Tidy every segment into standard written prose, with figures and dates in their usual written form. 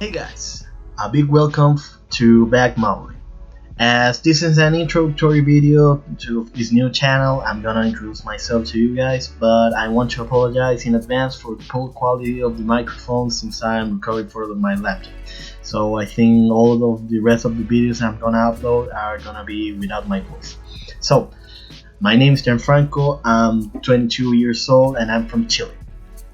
Hey guys, a big welcome to Back Modeling. As this is an introductory video to this new channel, I'm gonna introduce myself to you guys, but I want to apologize in advance for the poor quality of the microphone since I'm recording for my laptop. So I think all of the rest of the videos I'm gonna upload are gonna be without my voice. So, my name is Gianfranco, I'm 22 years old and I'm from Chile.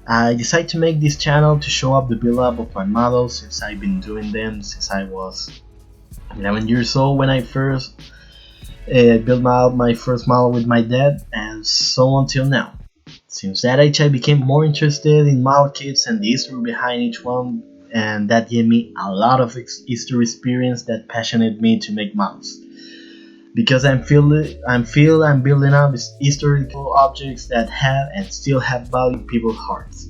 I decided to make this channel to show up the build up of my models since I've been doing them since I was 11 years old when I first built my first model with my dad, and so until now. Since that age I became more interested in model kits and the history behind each one, and that gave me a lot of history experience that passionate me to make models. Because I'm building up historical objects that have and still have value in people's hearts.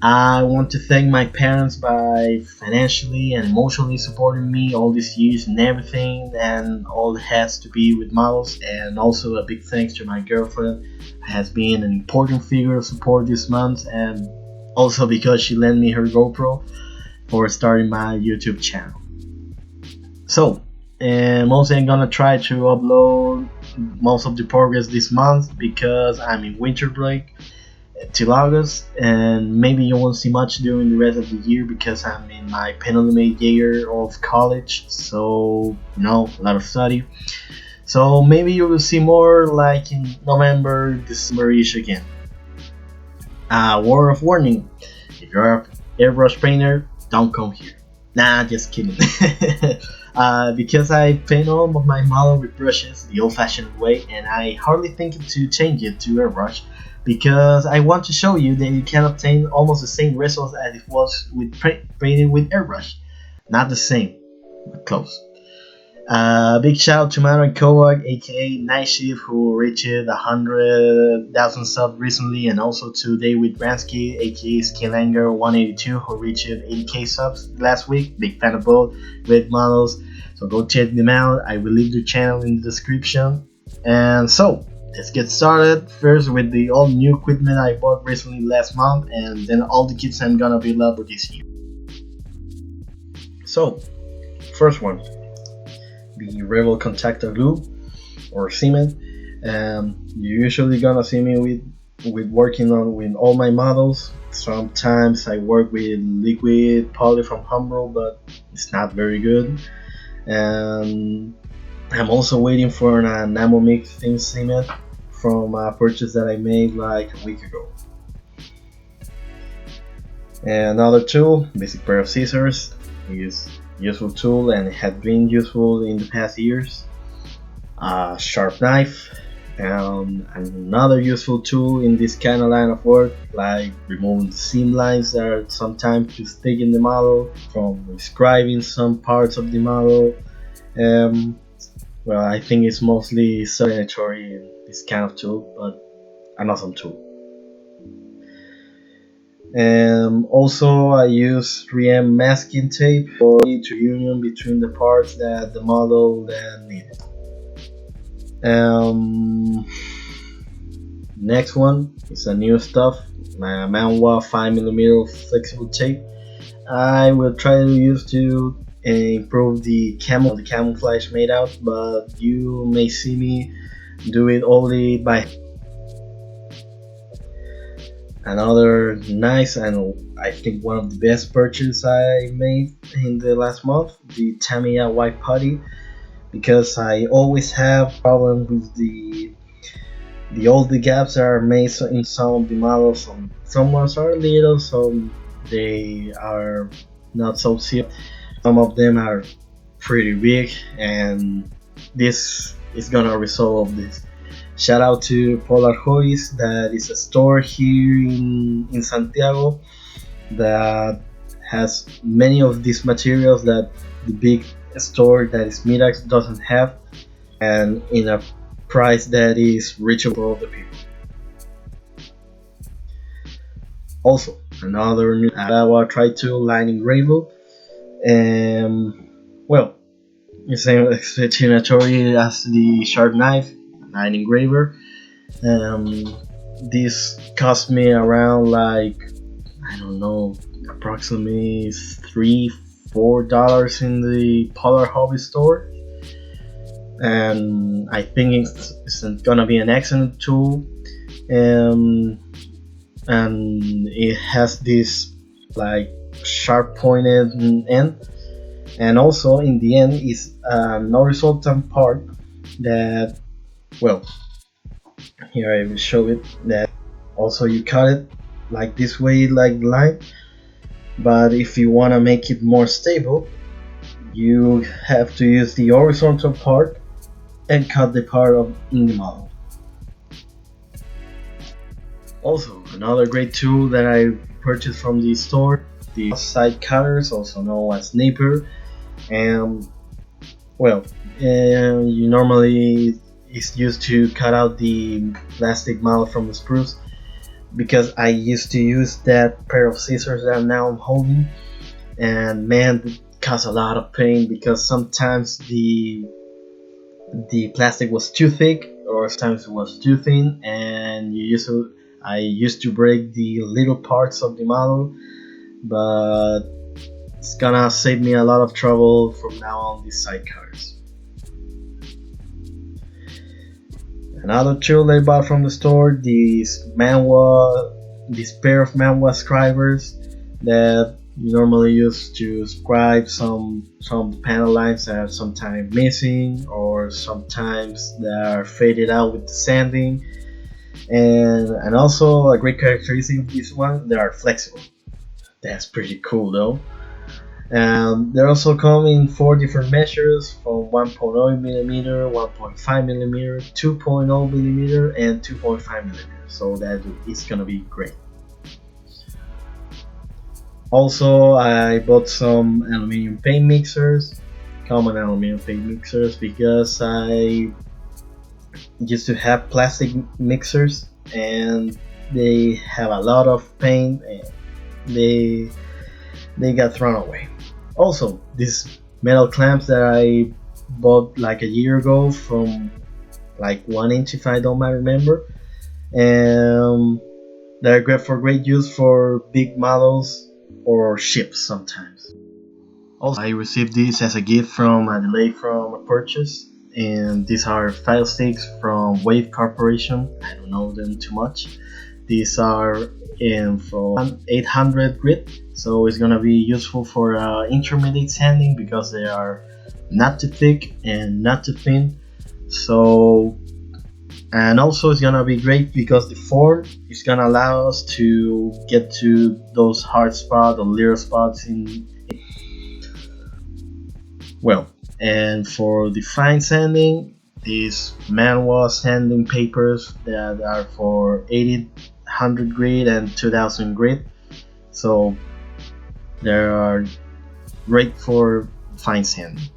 I want to thank my parents by financially and emotionally supporting me all these years and everything, and all has to be with models. And also a big thanks to my girlfriend, who has been an important figure of support this month, and also because she lent me her GoPro for starting my YouTube channel. So, mostly I'm gonna try to upload most of the progress this month because I'm in winter break till August, and maybe you won't see much during the rest of the year because I'm in my penultimate year of college, so a lot of study. So maybe you will see more like in November, December-ish again. Word of warning: if you're an airbrush painter, don't come here. Nah, just kidding. Because I paint all of my model with brushes the old-fashioned way, and I hardly think to change it to airbrush because I want to show you that you can obtain almost the same results as it was with painting with airbrush. Not the same, but close. Big shout out to Manuel Kovac, aka Night Shift, who reached 100,000 subs recently, and also to David Bransky, aka Skillanger182, who reached 80k subs last week. Big fan of both, great models, so go check them out. I will leave the channel in the description. And so, let's get started. First with the all new equipment I bought recently last month, and then all the kits I'm gonna build up for this year. So, first one, the Rebel Contactor Glue or cement. You're usually gonna see me with working on with all my models. Sometimes I work with liquid poly from Humbrol, but it's not very good. And I'm also waiting for an Namomix thin cement from a purchase that I made like a week ago. And another tool, basic pair of scissors, is useful tool and it had been useful in the past years. A sharp knife, another useful tool in this kind of line of work, like removing seam lines that are sometimes too thick in the model, from describing some parts of the model. Well, I think it's mostly self-explanatory in this kind of tool, but an awesome tool. Also, I use 3M masking tape for to union between the parts that the model then needed. Next one is a new stuff, my Manhwa 5mm flexible tape. I will try to use to improve the camouflage made out, but you may see me do it only by another nice and I think one of the best purchases I made in the last month, the Tamiya white putty, because I always have problems with all the gaps that are made in some of the models. Some ones are little, some they are not so simple. Some of them are pretty big, and this is gonna resolve this. Shout out to Polar Hoys, that is a store here in Santiago that has many of these materials that the big store that is Mirax doesn't have, and in a price that is reachable for all the people. Also, another new Arawa Tri-Tool line engraver. Well, it's explanatory as the sharp knife line engraver. This cost me around like I don't know, approximately $3-4 in the Polar Hobby store, and I think it's gonna be an excellent tool. Um, and it has this like sharp pointed end, and also in the end is an horizontal part that, well, here I will show it, that also you cut it like this way, like line, but if you want to make it more stable, you have to use the horizontal part and cut the part of in the model. Also, another great tool that I purchased from the store, the side cutters, also known as nipper. And well, you normally it's used to cut out the plastic model from the spruce, because I used to use that pair of scissors that now I'm holding, and man, it caused a lot of pain because sometimes the plastic was too thick or sometimes it was too thin, and I used to break the little parts of the model, but it's gonna save me a lot of trouble from now on, these side cutters. Another tool I bought from the store, this pair of manhwa scribers that you normally use to scribe some panel lines that are sometimes missing or sometimes that are faded out with the sanding. And also a great characteristic of this one, they are flexible. That's pretty cool though. They also come in 4 different measures, from 1.0mm, 1.5mm, 2.0mm, and 2.5mm, so that it's gonna be great. Also, I bought some aluminum paint mixers, common aluminum paint mixers, because I used to have plastic mixers and they have a lot of paint and they got thrown away. Also, these metal clamps that I bought like a year ago from like 1 inch, if I don't remember, and they're great for great use for big models or ships sometimes. Also, I received these as a gift from a delay from a purchase, and these are file sticks from Wave Corporation. I don't know them too much. These are from 800 grit, so it's gonna be useful for intermediate sanding because they are not too thick and not too thin. So, and also it's gonna be great because the form is gonna allow us to get to those hard spots or little spots in. Well, and for the fine sanding, these manhwa sanding papers that are for 800 grit and 2000 grit, so they are great for fine sanding.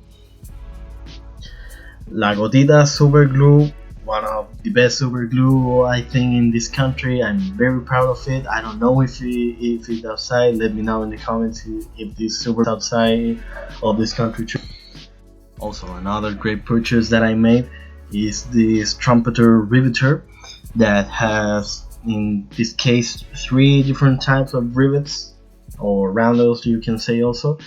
La Gotita super glue, one of the best super glue I think in this country. I'm very proud of it. I don't know if it's outside. Let me know in the comments if this super outside of this country too. Also, another great purchase that I made is this trumpeter riveter that has, in this case, 3 different types of rivets or roundels, you can say also,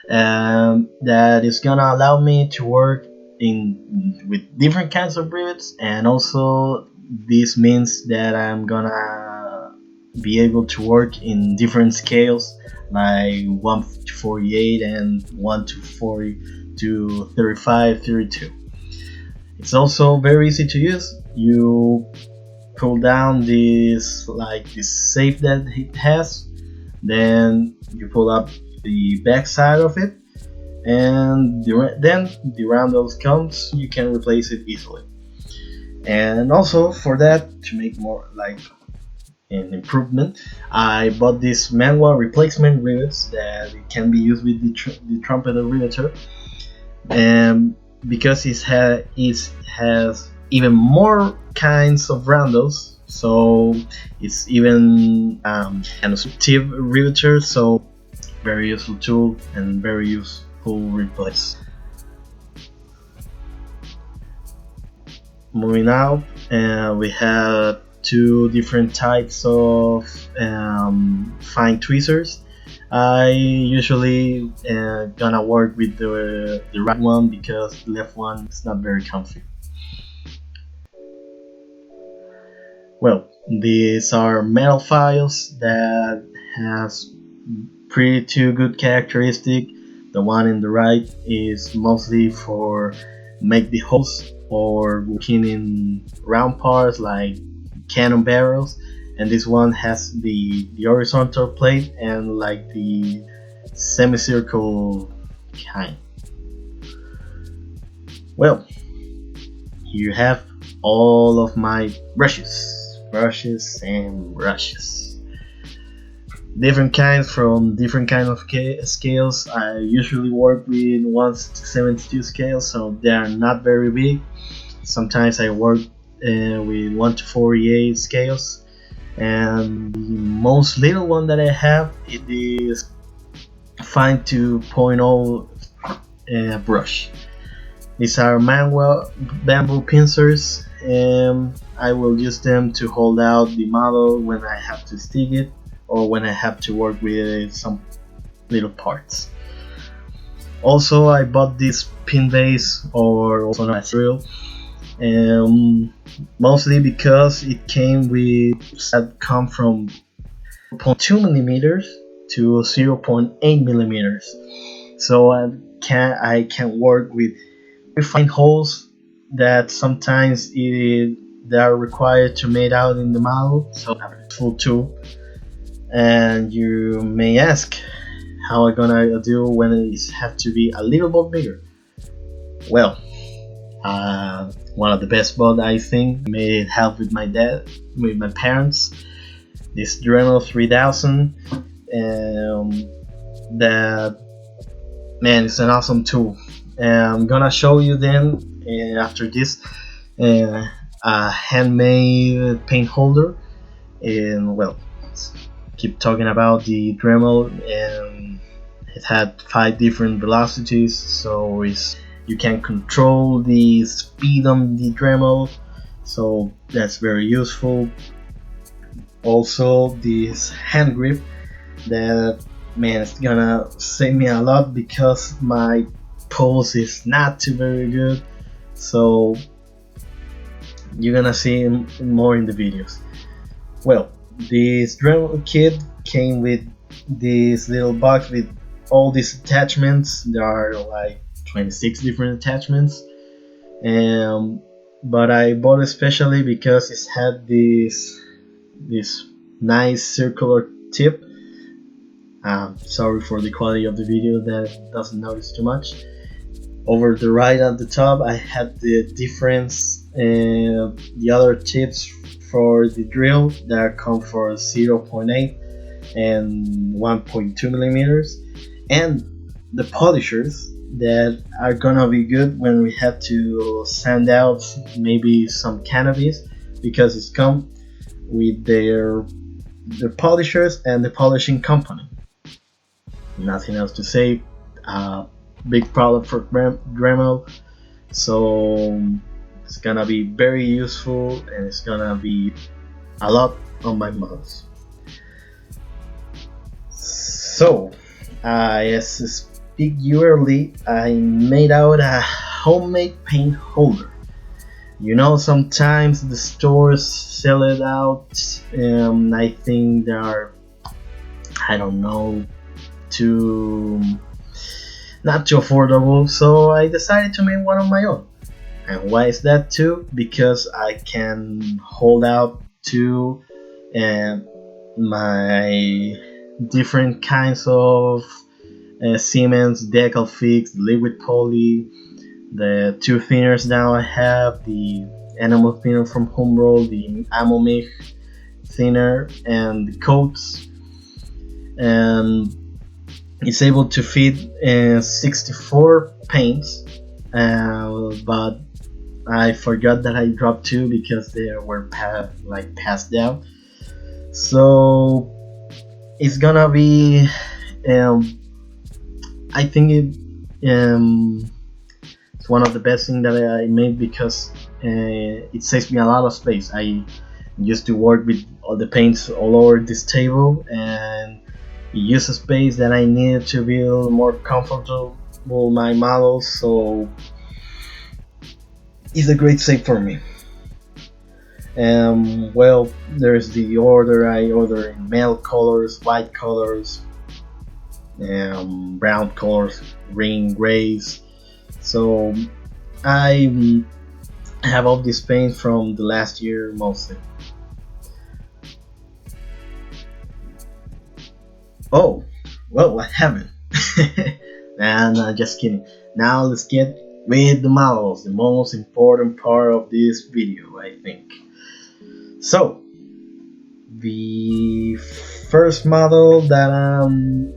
that is gonna allow me to work with different kinds of rivets, and also this means that I'm gonna be able to work in different scales like 1:48 and 1:40 to 35, 32. It's also very easy to use. You pull down this safe that it has, then you pull up the back side of it, and then the roundels comes, you can replace it easily. And also for that, to make more like an improvement, I bought this manhwa replacement rivets that can be used with the trumpeter riveter, and because it has even more kinds of roundels, so it's even an adaptive riveter, so very useful tool and very useful replace. Moving out, we have two different types of fine tweezers. I usually gonna work with the right one because the left one is not very comfy. Well, these are metal files that has pretty two good characteristic. The one in the right is mostly for make the holes or working in round parts like cannon barrels, and this one has the horizontal plate and like the semicircle kind. Well, you have all of my brushes and brushes, different kinds from different kind of scales. I usually work with 1/72 scales, so they are not very big. Sometimes I work with 1/48 scales, and the most little one that I have it is fine 2.0 brush. These are manual bamboo pincers, and I will use them to hold out the model when I have to stick it or when I have to work with some little parts. Also, I bought this pin base, or also known as drill, mostly because it came with that come from 0.2 millimeters to 0.8 millimeters, so I can work with fine holes that sometimes they are required to made out in the model. So full tool, and you may ask how I'm gonna do when it have to be a little bit bigger. Well, one of the best bought I think made help with my dad, with my parents. This Dremel 3000, that man, it's an awesome tool. I'm gonna show you then after this a handmade paint holder, and well, keep talking about the Dremel, and it had 5 different velocities, so you can control the speed on the Dremel, so that's very useful. Also, this hand grip that, man, it's gonna save me a lot because my pose is not too very good, so you're gonna see more in the videos. Well, this Dremel kit came with this little box with all these attachments. There are like 26 different attachments, but I bought it especially because it had this nice circular tip. Sorry for the quality of the video that doesn't notice too much. Over the right at the top I had the difference, the other tips for the drill that come for 0.8 and 1.2 millimeters, and the polishers that are gonna be good when we have to sand out maybe some cannabis, because it's come with their polishers and the polishing company. Nothing else to say. Big product for Dremel, so it's gonna be very useful and it's gonna be a lot on my models. So, as speak early, I made out a homemade paint holder. You know, sometimes the stores sell it out, I think they are, I don't know, not too affordable, so I decided to make one of my own. And why is that too? Because I can hold out to my different kinds of Siemens, Decalfix, liquid poly, the 2 thinners now I have, the enamel thinner from Humbrol, the Amomig thinner, and the coats, and it's able to fit 64 paints, but I forgot that I dropped 2 because they were passed down. So it's gonna be, I think it's one of the best things that I made because it saves me a lot of space. just to work with all the paints all over this table, and use a space that I needed to build more comfortable my models. So it's a great save for me. Well, there's the order. I order in male colors, white colors, brown colors, green, grays. So I have all these paints from the last year mostly. Oh, well, I haven't. Nah, just kidding. Now let's get with the models, the most important part of this video, I think. So, the first model that I'm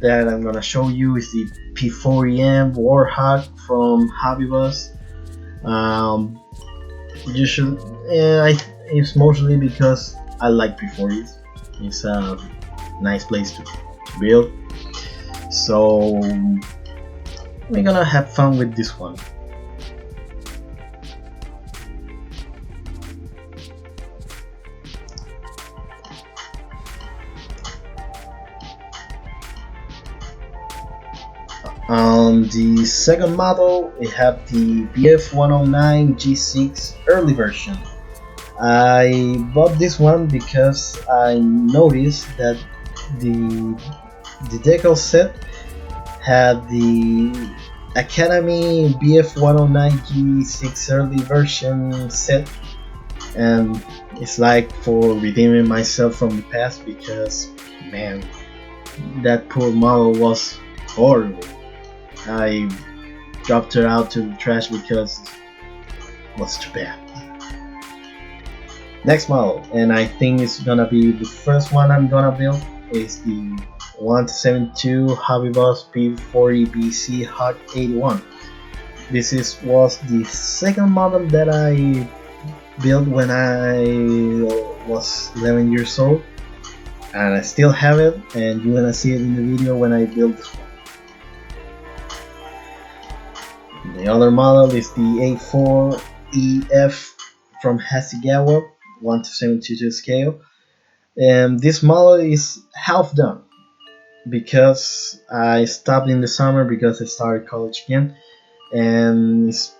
gonna show you is the P40M Warhawk from Hobby Bus. Usually, it's mostly because I like P40s. It's a nice place to build. So we're gonna have fun with this one. On the second model, we have the BF109 G6 early version. I bought this one because I noticed that the decal set had the Academy BF109 G6 early version set, and it's like for redeeming myself from the past, because man, that poor model was horrible. I dropped her out to the trash because it was too bad. Next model, and I think it's gonna be the first one I'm gonna build, is the 172 Hobby Boss P40BC Hawk 81. This was the second model that I built when I was 11 years old, and I still have it, and you're gonna see it in the video when I build this one. The other model is the A4EF from Hasegawa, 1:72 scale, and this model is half done because I stopped in the summer because I started college again, and it's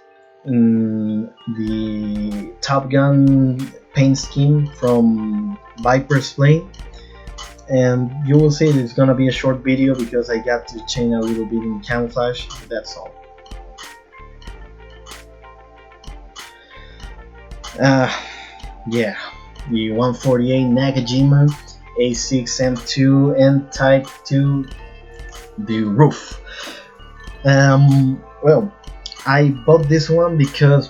the Top Gun paint scheme from Viper's Plane, and you will see it's gonna be a short video because I got to change a little bit in camouflage, that's all. Yeah, the 148 Nakajima A6M2 N-Type 2, the roof. Well, I bought this one because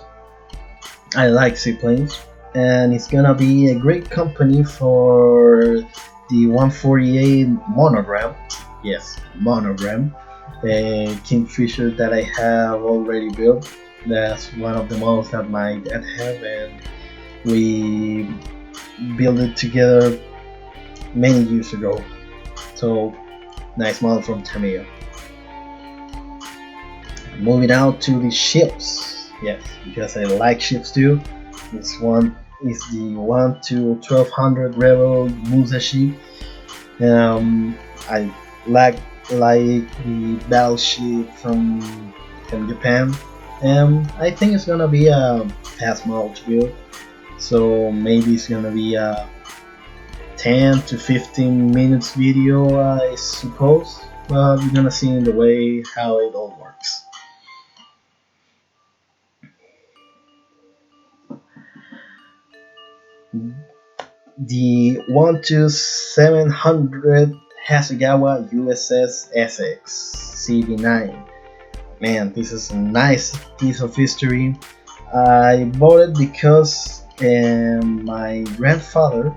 I like seaplanes, and it's gonna be a great company for the 148 Monogram. Yes, Monogram, a Kingfisher that I have already built. That's one of the models that my dad have, and we built it together many years ago. So nice model from Tamiya. Moving out to the ships, yes, because I like ships too. This one is the 1 to 1200 Rebel Musashi. I like the battleship from Japan. I think it's gonna be a fast model to build, so maybe it's gonna be a 10 to 15 minutes video, I suppose, but you're gonna see in the way how it all works. The 1 to 700 Hasegawa USS Essex CV9. Man, this is a nice piece of history. I bought it because my grandfather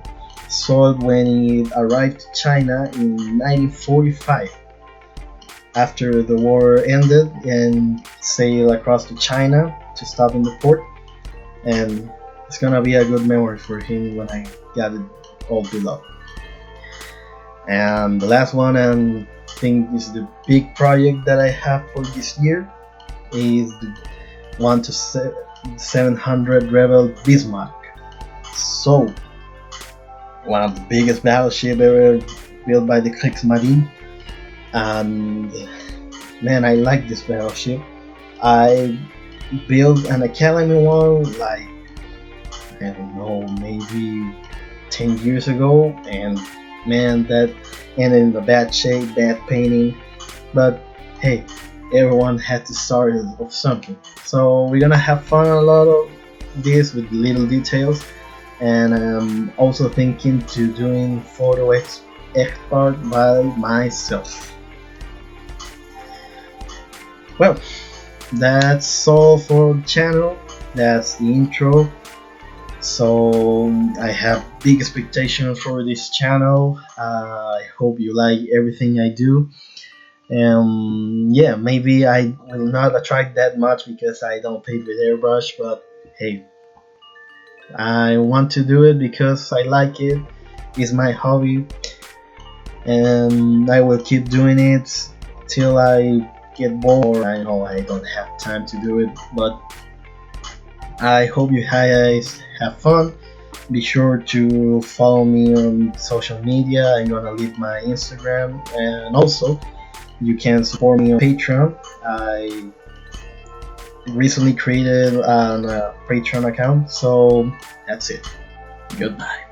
saw it when it arrived to China in 1945, after the war ended, and sailed across to China to stop in the port, and it's gonna be a good memory for him when I got it all built up. And the last one, and I think this is the big project that I have for this year, is the 1 to 700 Rebel Bismarck. So one of the biggest battleship ever built by the Kriegsmarine. And man, I like this battleship. I built an Academy one like, I don't know, maybe 10 years ago, and man, that ended in a bad shape, bad painting. But hey, everyone had to start of something. So we're gonna have fun a lot of this with little details, and I'm also thinking to doing photo expert by myself. Well, that's all for the channel. That's the intro. So I have big expectations for this channel. I hope you like everything I do. Yeah, maybe I will not attract that much because I don't paint with airbrush, but hey, I want to do it because I like it. It's my hobby, and I will keep doing it till I get bored. I know I don't have time to do it, but I hope you guys have fun. Be sure to follow me on social media. I'm gonna leave my Instagram, and also you can support me on Patreon. I recently created a Patreon account, so that's it. Goodbye.